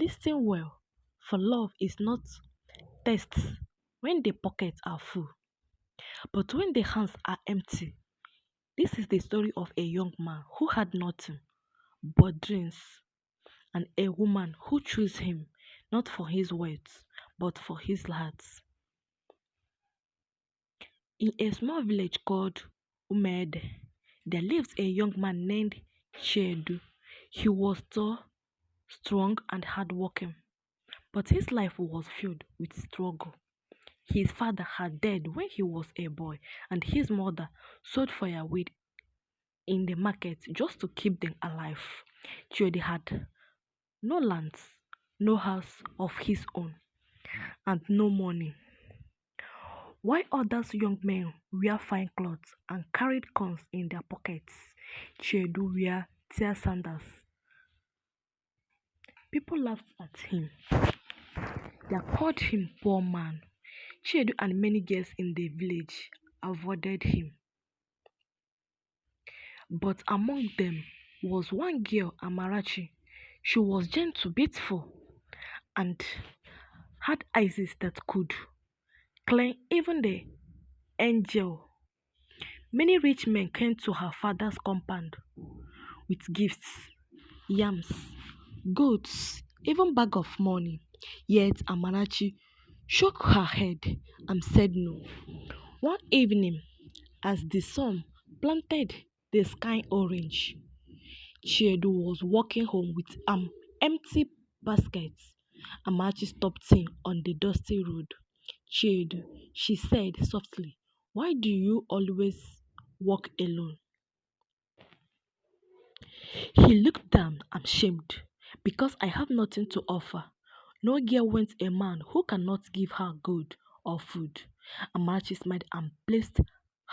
Listen well, for love is not thirst when the pockets are full, but when the hands are empty. This is the story of a young man who had nothing but dreams, and a woman who chose him not for his words but for his heart. In a small village called Umede, there lived a young man named Chedu. He was tall, strong, and hardworking, but his life was filled with struggle. His father had died when he was a boy, and his mother sold firewood in the market just to keep them alive. Chidi had no lands, no house of his own, and no money. While others young men wear fine clothes and carried coins in their pockets, Chiedu wear tear sandals. People laughed at him. They called him poor man. Chiedu and many girls in the village avoided him. But among them was one girl, Amarachi. She was gentle, beautiful, and had eyes that could clean even the angel. Many rich men came to her father's compound with gifts, yams, goats, even bag of money. Yet Amarachi shook her head and said no. One evening, as the sun planted the sky orange, Chiedu was walking home with an empty basket. Amarachi stopped him on the dusty road. Chiedu, she said softly, why do you always walk alone? He looked down, ashamed, because I have nothing to offer. No girl wants a man who cannot give her good or food. Amarachi smiled and placed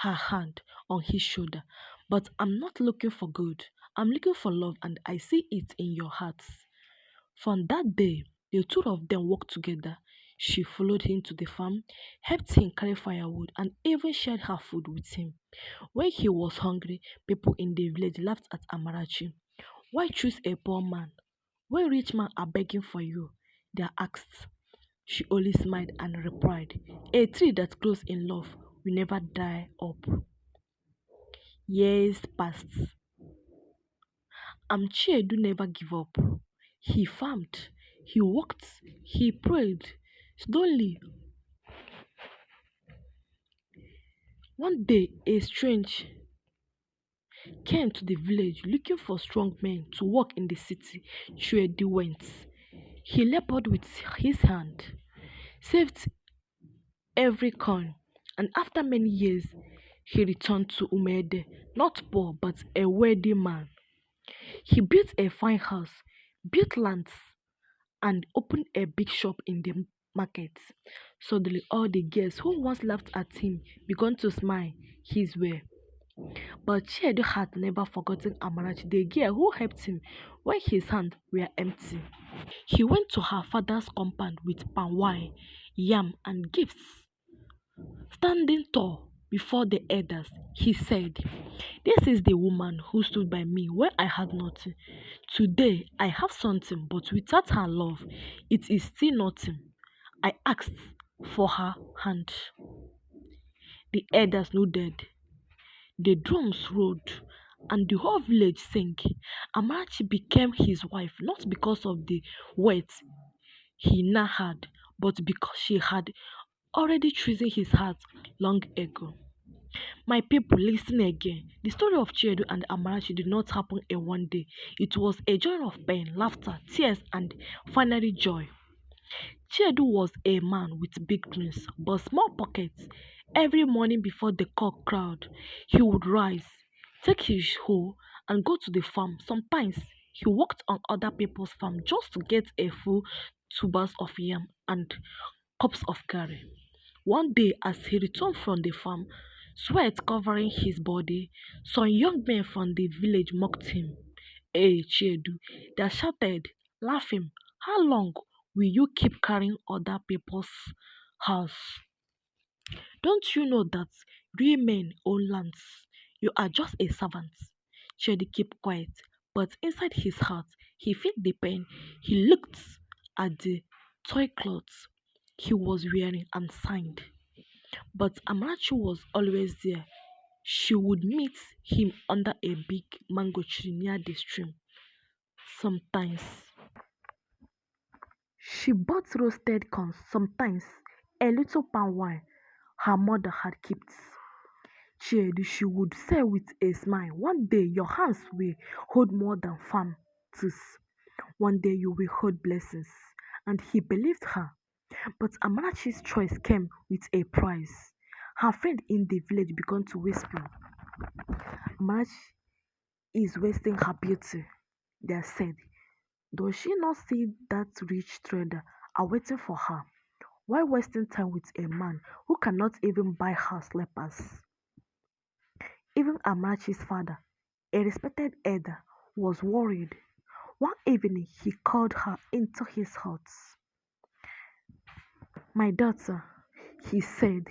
her hand on his shoulder. But I'm not looking for good. I'm looking for love, and I see it in your hearts. From that day, the two of them worked together. She followed him to the farm, helped him carry firewood, and even shared her food with him. When he was hungry, people in the village laughed at Amarachi. Why choose a poor man? When rich men are begging for you, they are asked. She only smiled and replied, a tree that grows in love will never die up. Years passed. Amchiedu never gave up. He farmed, he worked, he prayed. Slowly, one day a strange came to the village looking for strong men to work in the city. Chuedi went. He labored with his hand, saved every coin, and after many years, he returned to Umede, not poor but a wealthy man. He built a fine house, built lands, and opened a big shop in the market. Suddenly, all the girls who once laughed at him began to smile his way. But Chiedu had never forgotten Amarachi, the girl who helped him when his hands were empty. He went to her father's compound with palm wine, yam, and gifts. Standing tall before the elders, he said, this is the woman who stood by me when I had nothing. Today I have something, but without her love, it is still nothing. I asked for her hand. The elders nodded, the drums rolled, and the whole village sang. Amarachi became his wife not because of the wealth he now had, but because she had already chosen his heart long ago. My people, listen again. The story of Chiedu and Amarachi did not happen in one day. It was a journey of pain, laughter, tears, and finally joy. Chiedu was a man with big dreams but small pockets. Every morning before the cock crowed, he would rise, take his hoe, and go to the farm. Sometimes he worked on other people's farm just to get a full tubers of yam and cups of curry. One day, as he returned from the farm, sweat covering his body, some young men from the village mocked him. Hey, Chiedu, they shouted, laughing, how long will you keep carrying other people's house? Don't you know that real men own lands? You are just a servant. Chiedu kept quiet, but inside his heart, he felt the pain. He looked at the toy cloth he was wearing and sighed. But Amarachi was always there. She would meet him under a big mango tree near the stream. Sometimes she bought roasted corn, sometimes a little palm wine her mother had kept. She would say with a smile, one day your hands will hold more than farm tools. One day you will hold blessings. And he believed her. But Amarachi's choice came with a price. Her friend in the village began to whisper, Amarachi is wasting her beauty. They said, does she not see that rich trader are waiting for her? Why wasting time with a man who cannot even buy her slippers? Even Amarachi's father, a respected elder, was worried. One evening he called her into his house. My daughter, he said,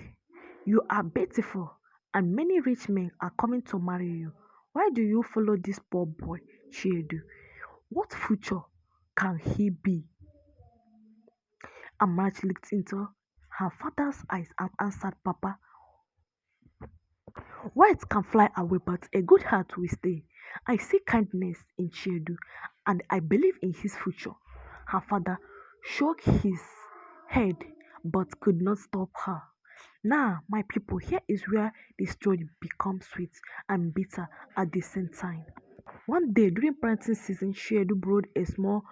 you are beautiful and many rich men are coming to marry you. Why do you follow this poor boy, Chiedu? What future can he be? Amarachi looked into her father's eyes and answered, Papa, words can fly away, but a good heart will stay. I see kindness in Chiedu and I believe in his future. Her father shook his head but could not stop her. Now, my people, here is where the story becomes sweet and bitter at the same time. One day during planting season, Chiedu borrowed a small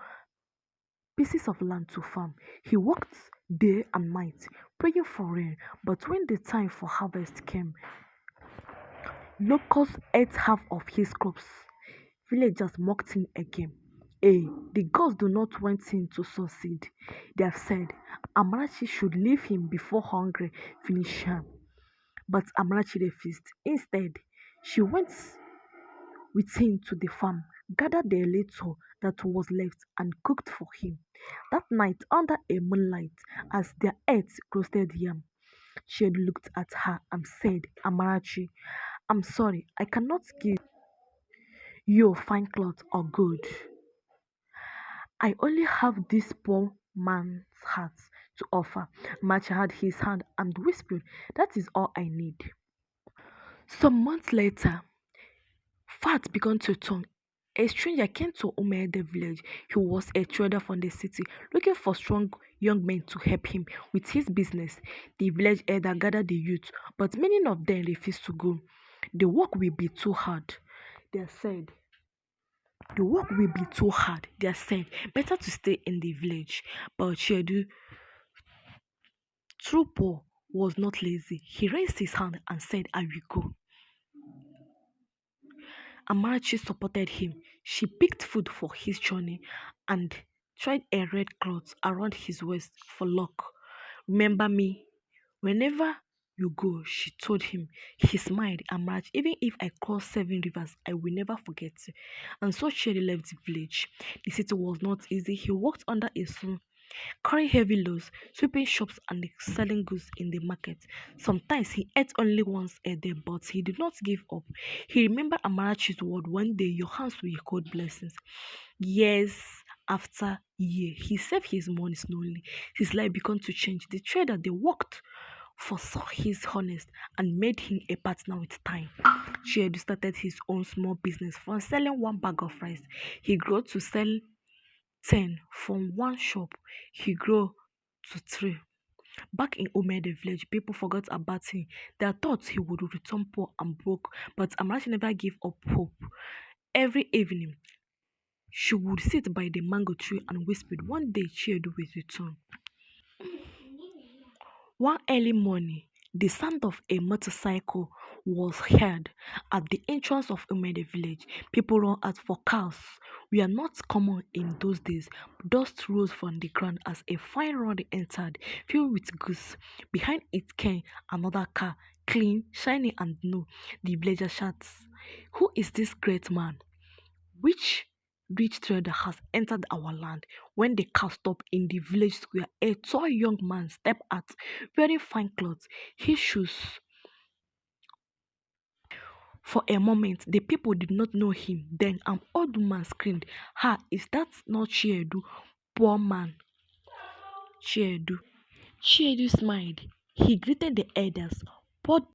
pieces of land to farm. He worked day and night, praying for rain, but when the time for harvest came, locusts ate half of his crops. Villagers mocked him again. The gods do not want him to succeed. They have said Amarachi should leave him before hunger finish him. But Amarachi refused. Instead, she went with him to the farm, gathered the little that was left, and cooked for him. That night, under a moonlight, as they ate roasted yam, she had looked at her and said, Amarachi, I'm sorry, I cannot give you fine cloth or gold. I only have this poor man's heart to offer. Amarachi had his hand and whispered, that is all I need. Some months later, Fat began to turn. A stranger came to Umede village. He was a trader from the city, looking for strong young men to help him with his business. The village elder gathered the youth, but many of them refused to go. The work will be too hard, they said. The work will be too hard, they said. Better to stay in the village. But Chedu, true Paul, was not lazy. He raised his hand and said, I will go. Amarachi supported him. She picked food for his journey and tied a red cloth around his waist for luck. Remember me whenever you go, she told him. He smiled. Amarachi, even if I cross 7 rivers, I will never forget you. And so Cherry left the village. The city was not easy. He walked under a sun, carrying heavy loads, sweeping shops and selling goods in the market. Sometimes he ate only once a day, but he did not give up. He remembered Amarachi's word, one day your hands will hold blessings. Years after year, he saved his money slowly. His life began to change. The trader they worked for saw his honest and made him a partner with time. Chiedu started his own small business from selling one bag of rice. He grew to sell 10 from one shop. He grew to 3. Back in Umede village, people forgot about him. They thought he would return poor and broke, but Amarachi never gave up hope. Every evening, she would sit by the mango tree and whispered, one day Chiedu will return. One early morning, the sound of a motorcycle was heard at the entrance of Umede village. People ran out for cars. We are not common in those days. Dust rose from the ground as a fine road entered, filled with goods. Behind it came another car, clean, shiny, and new. The villager shouts, who is this great man? Which rich trader has entered our land? When the car stopped in the village square, a tall young man stepped out, wearing fine clothes, his shoes. For a moment, the people did not know him. Then an old man screamed, ha, is that not Chiedu, poor man? Chiedu. Chiedu smiled. He greeted the elders, poured